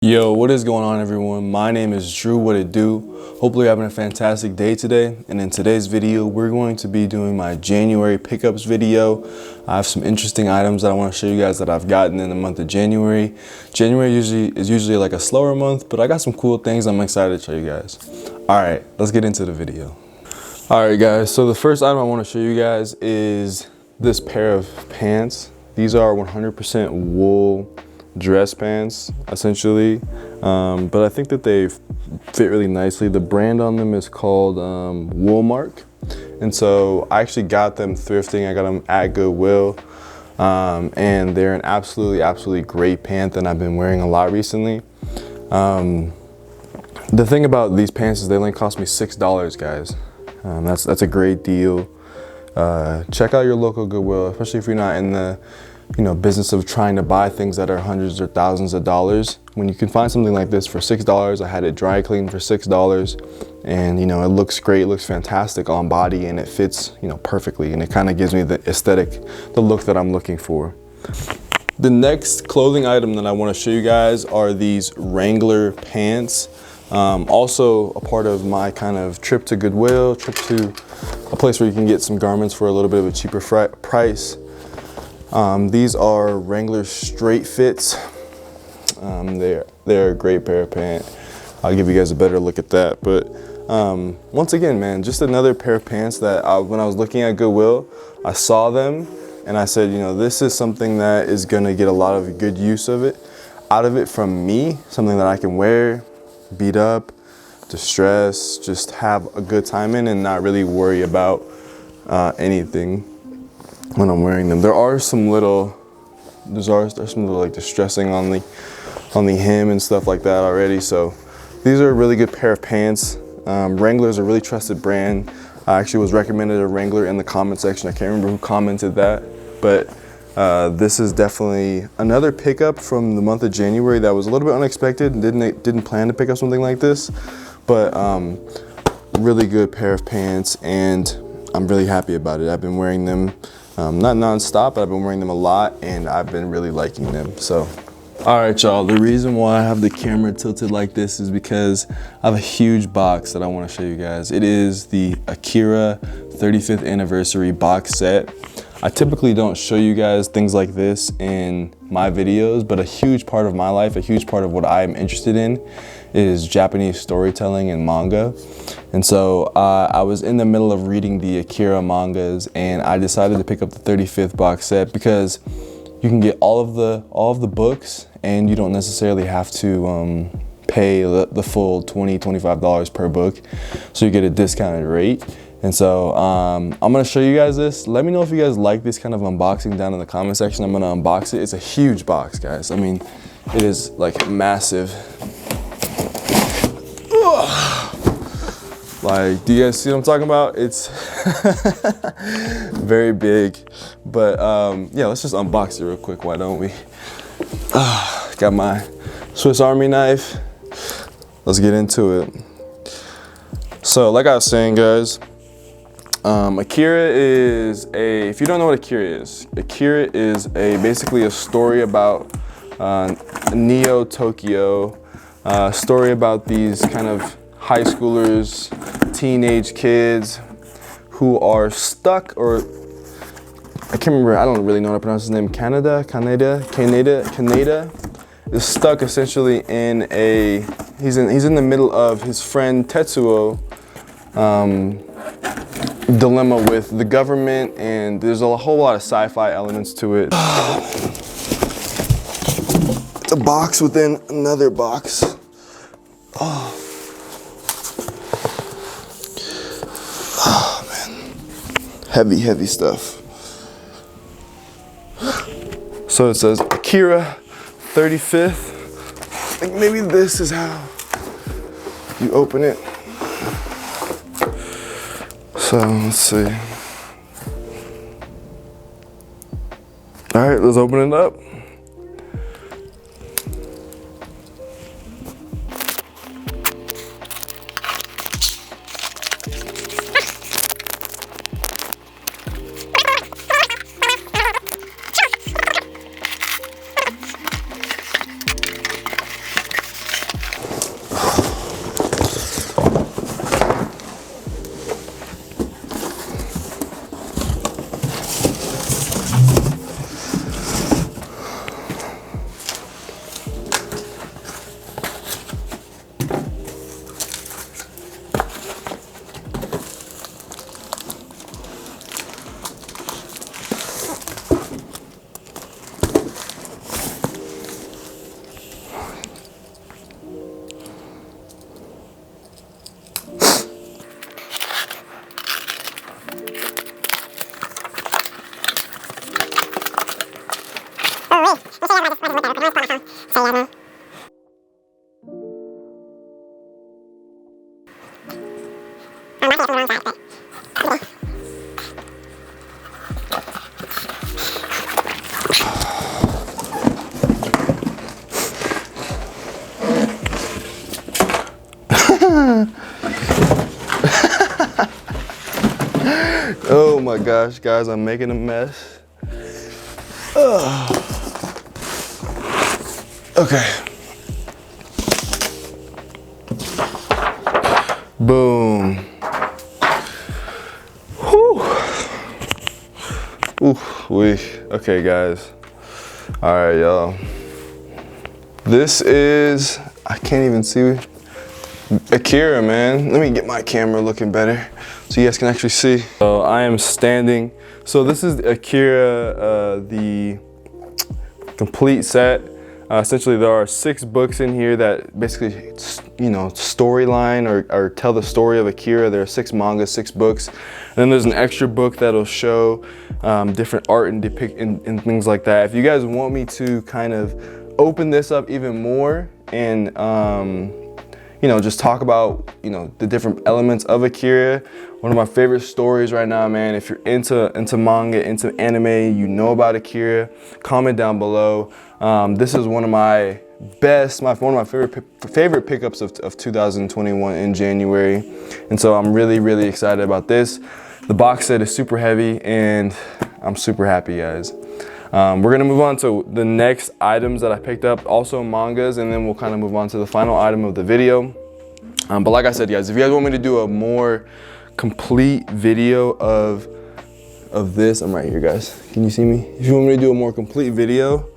Yo, what is going on, everyone? My name is Drew. What it do? Hopefully you're having a fantastic day today. And in today's video, we're going to be doing my January pickups video. I have some interesting items that I want to show you guys that I've gotten in the month of January. January is usually like a slower month, but I got some cool things I'm excited to show you guys. All right, let's get into the video. All right, guys. So the first item I want to show you guys is this pair of pants. These are 100% wool dress pants essentially, but I think that they fit really nicely. The brand on them is called Woolmark, and so I actually got them thrifting. I got them at Goodwill, and they're an absolutely great pant that I've been wearing a lot recently. The thing about these pants is they only cost me $6, guys. That's a great deal. Check out your local Goodwill, especially if you're not in the business of trying to buy things that are hundreds or thousands of dollars. When you can find something like this for $6, I had it dry cleaned for $6, and it looks great, it looks fantastic on body, and it fits perfectly, and it kind of gives me the aesthetic, the look that I'm looking for. The next clothing item that I want to show you guys are these Wrangler pants. Also a part of my kind of trip to Goodwill, trip to a place where you can get some garments for a little bit of a cheaper price. These are Wrangler straight fits. They're a great pair of pants. I'll give you guys a better look at that. But once again, man, just another pair of pants that when I was looking at Goodwill, I saw them and I said, this is something that is gonna get a lot of good use out of it from me, something that I can wear, beat up, distress, just have a good time in and not really worry about anything when I'm wearing them. There's some little like distressing on the hem and stuff like that already. So these are a really good pair of pants. Wrangler is a really trusted brand. I actually was recommended a Wrangler in the comment section. I can't remember who commented that, but this is definitely another pickup from the month of January that was a little bit unexpected. Didn't plan to pick up something like this, but really good pair of pants, and I'm really happy about it. I've been wearing them not non-stop, but I've been wearing them a lot, and I've been really liking them. So, all right, y'all, the reason why I have the camera tilted like this is because I have a huge box that I want to show you guys. It is the Akira 35th anniversary box set. I typically don't show you guys things like this in my videos, but a huge part of my life, a huge part of what I'm interested in is Japanese storytelling and manga. And so I was in the middle of reading the Akira mangas, and I decided to pick up the 35th box set because you can get all of the books, and you don't necessarily have to pay the full $20, $25 per book, so you get a discounted rate. And so I'm gonna show you guys this. Let me know if you guys like this kind of unboxing down in the comment section. I'm gonna unbox it. It's a huge box, guys. I mean, it is like massive. Like, do you guys see what I'm talking about? It's very big, but yeah, let's just unbox it real quick, why don't we? Got my Swiss Army knife. Let's get into it. So like I was saying, guys, Akira is if you don't know what Akira is basically a story about Neo Tokyo, story about these kind of high schoolers, teenage kids who are stuck, or I can't remember, I don't really know how to pronounce his name. Kaneda is stuck essentially in he's in the middle of his friend Tetsuo dilemma with the government, and there's a whole lot of sci-fi elements to it. It's a box within another box. Oh man, heavy stuff. So it says Akira 35th. I think maybe this is how you open it. So let's see. All right, let's open it up. Oh my gosh, guys, I'm making a mess. Okay. Boom. Whew. Okay, guys. All right, y'all. This is, I can't even see, Akira, man. Let me get my camera looking better so you guys can actually see. So I am standing. So this is Akira, the complete set. Essentially, there are 6 books in here that basically, you know, storyline or tell the story of Akira. There are 6 mangas, 6 books. And then there's an extra book that'll show different art and depict and things like that. If you guys want me to kind of open this up even more and you know, just talk about, you know, the different elements of Akira. One of my favorite stories right now, man. If you're into manga, into anime, you know about Akira, comment down below. This is one of my best, one of my favorite pickups of 2021 in January. And so I'm really excited about this. The box set is super heavy and I'm super happy, guys. We're gonna move on to the next items that I picked up, also mangas, and then we'll kind of move on to the final item of the video. But like I said, guys, if you guys want me to do a more complete video of this, I'm right here, guys. Can you see me? If you want me to do a more complete video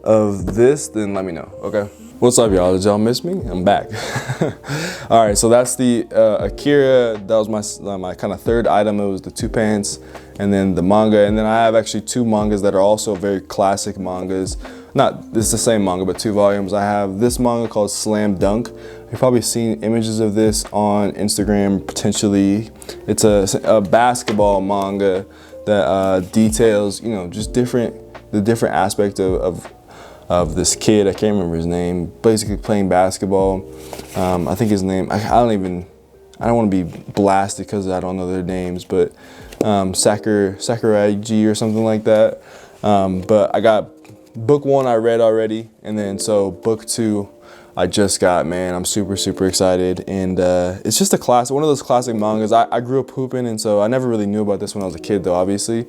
of this, then let me know, okay? What's up, y'all? Did y'all miss me? I'm back. All right, so that's the Akira. That was my kind of third item. It was the 2 pants and then the manga. And then I have actually 2 mangas that are also very classic mangas. Not, this is the same manga, but 2 volumes. I have this manga called Slam Dunk. You've probably seen images of this on Instagram, potentially. It's a basketball manga that details, you know, just the different aspect of this kid. I can't remember his name, basically playing basketball. I think his name, I don't want to be blasted because I don't know their names, but Sakuragi or something like that. But I got book 1 I read already, and then so book 2 I just got, man. I'm super excited, and it's just a classic, one of those classic mangas. I grew up hooping, and so I never really knew about this when I was a kid, though, obviously.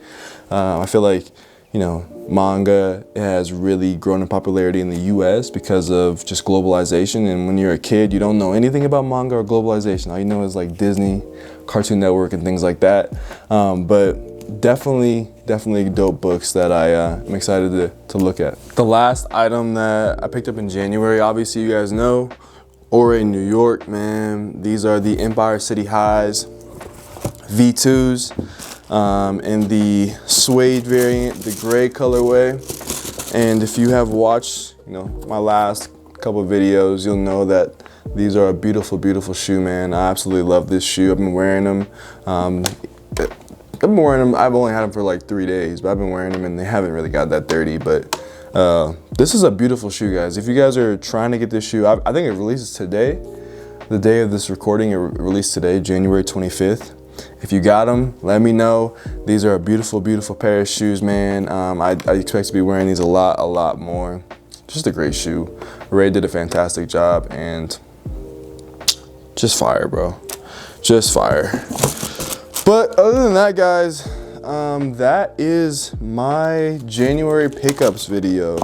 I feel like, you know, manga has really grown in popularity in the US because of just globalization. And when you're a kid, you don't know anything about manga or globalization. All you know is like Disney, Cartoon Network, and things like that. But definitely dope books that I am excited to look at. The last item that I picked up in January, obviously you guys know, Oree, New York, man. These are the Empire City Highs V2s. In the suede variant, the gray colorway. And if you have watched, you know, my last couple of videos, you'll know that these are a beautiful shoe, man. I absolutely love this shoe. I've been wearing them. I've only had them for like 3 days, but I've been wearing them and they haven't really got that dirty. But this is a beautiful shoe, guys. If you guys are trying to get this shoe, I think it releases today. The day of this recording, it released today, January 25th. If you got them, let me know. These are a beautiful pair of shoes, man. I expect to be wearing these a lot more. Just a great shoe. Ray did a fantastic job, and just fire, bro. Just fire. But other than that, guys, that is my January pickups video.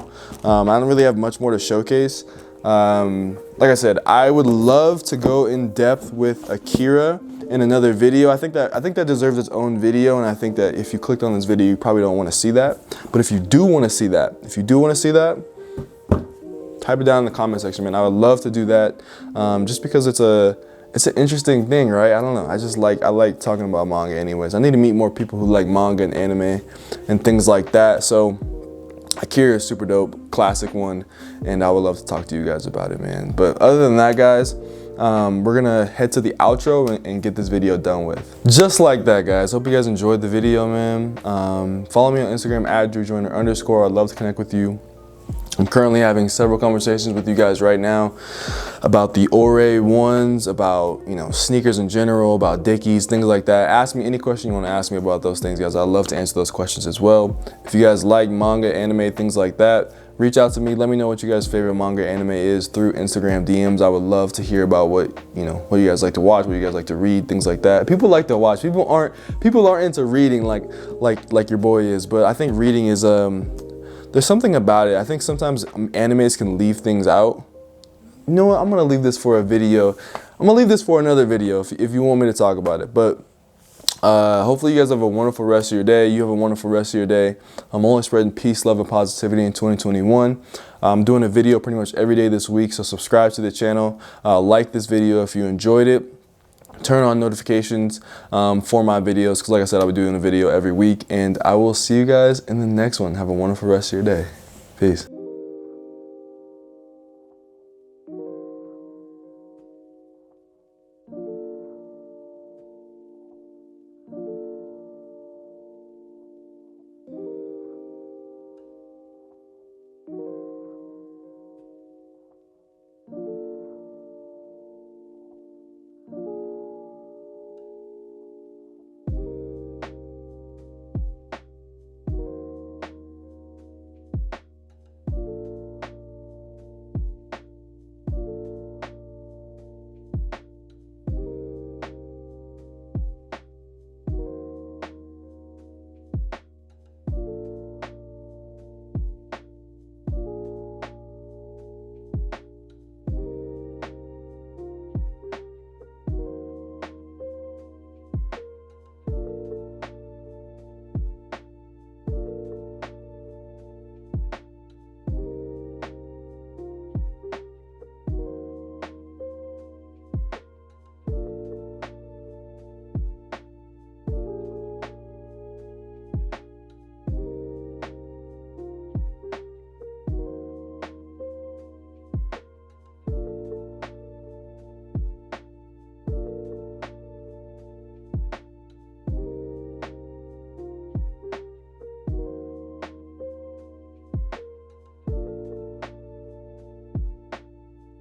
I don't really have much more to showcase. Like I said, I would love to go in depth with Akira in another video. I think that deserves its own video, and I think that if you clicked on this video, you probably don't want to see that. But if you do want to see that, type it down in the comment section, man. I would love to do that, just because it's an interesting thing, right? I don't know. I like talking about manga anyways. I need to meet more people who like manga and anime and things like that. So Akira is super dope, classic one, and I would love to talk to you guys about it, man. But other than that, guys, we're gonna head to the outro and get this video done with. Just like that, guys. Hope you guys enjoyed the video, man. Follow me on Instagram @DrewJoyner_. I'd love to connect with you. I'm currently having several conversations with you guys right now about the Oree ones, about, you know, sneakers in general, about Dickies, things like that. Ask me any question you want to ask me about those things, guys. I'd love to answer those questions as well. If you guys like manga, anime, things like that, reach out to me. Let me know what you guys' favorite manga, anime is through Instagram DMs. I would love to hear about what you guys like to watch, what you guys like to read, things like that. People like to watch. People aren't into reading like your boy is, but I think reading is there's something about it. I think sometimes animes can leave things out. You know what? I'm gonna leave this for a video. I'm gonna leave this for another video if you want me to talk about it. But hopefully you guys have a wonderful rest of your day. You have a wonderful rest of your day. I'm only spreading peace, love, and positivity in 2021. I'm doing a video pretty much every day this week, so subscribe to the channel. Like this video if you enjoyed it. Turn on notifications for my videos, because like I said, I'll be doing a video every week, and I will see you guys in the next one. Have a wonderful rest of your day. Peace.